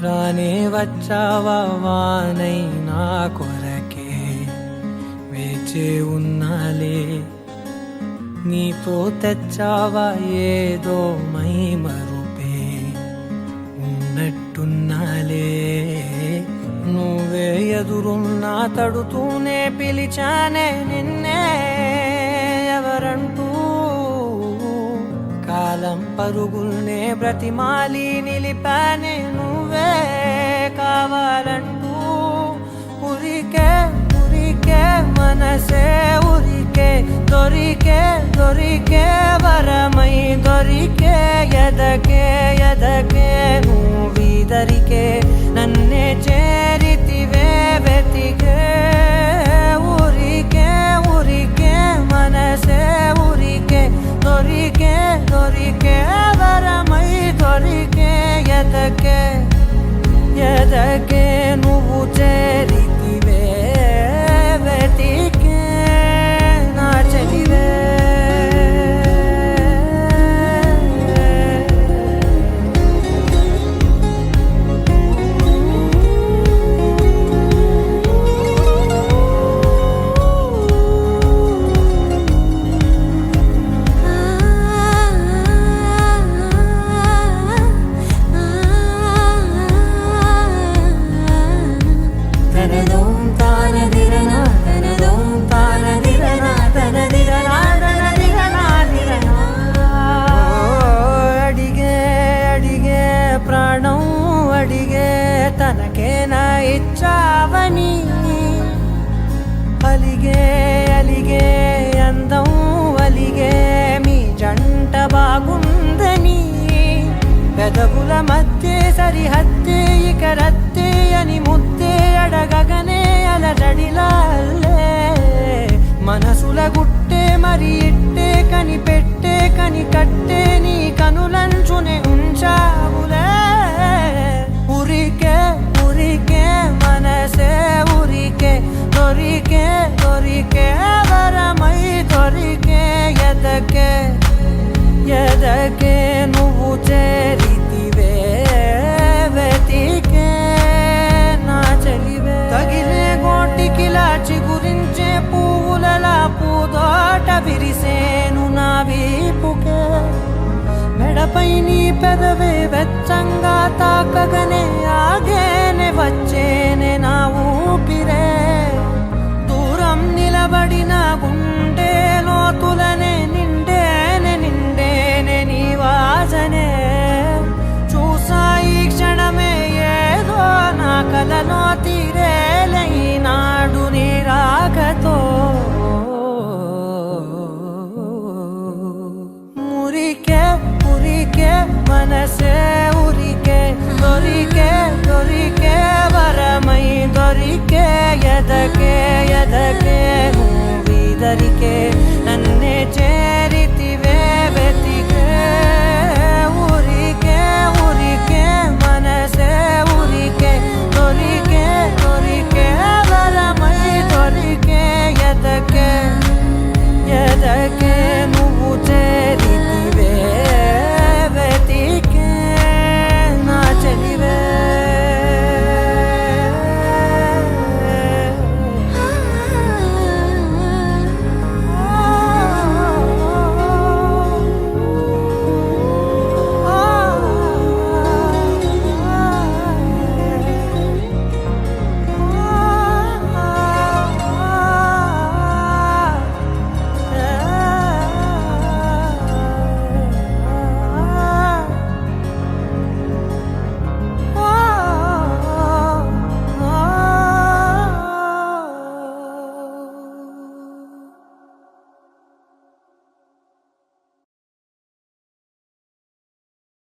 రానే వచ్చావా వానై నా కొరకే వేచే ఉన్నాలే నీతో తెచ్చావా ఏదో మై మరుపే ఉన్నట్టున్నాలే నువ్వే ఎదురున్నా తడుతూనే పిలిచానే నిన్నే ఎవరంటూ కాలం పరుగుల్నే బ్రతిమాలి నిలిపానే నువ్వే కావాలంటూ ఉరికే ఉరికే మనసే ఉరికే దొరికే దొరికే వరమై దొరికే ఎదకే ఎదకే నువ్విదరికే నన్నే చేరితివే వెతికే ఉరికే ఉరికే మనసే ఉరికే దొరికే దొరికే వరమై దొరికే ఎదకే ఎదకే నువ్వు చేరితివే వెతికే నా చెలివే తనకేనా ఇచ్చావని అలిగే అలిగే అందం అలిగే మీ జంట బాగుందని పెదవుల మధ్య సరిహద్దే ఇక రత్తే అని ముద్దే అడగగనే అలజడిలాలే మనసుల గుట్టే మరి ఇట్టే కనిపెట్టే కని కట్టే నీ కనులంచునే ఉంచావులే ఉరికే ఉరికే మనసే ఉరికే దొరికే దొరికే వరమై దొరికే ఎదకే ఎదకే నువ్వు చేరితివే వెతికే నా చెలివే తగిలే గోటికిలా చిగురించే పువ్వులలా పూదోట విరిసేను నా వీపుకే మెడపై నీ పెదవే వెచ్చంగా తాకగనే ఆగేనే వచ్చేనే నా ఊపిరే దూరం నిలబడిన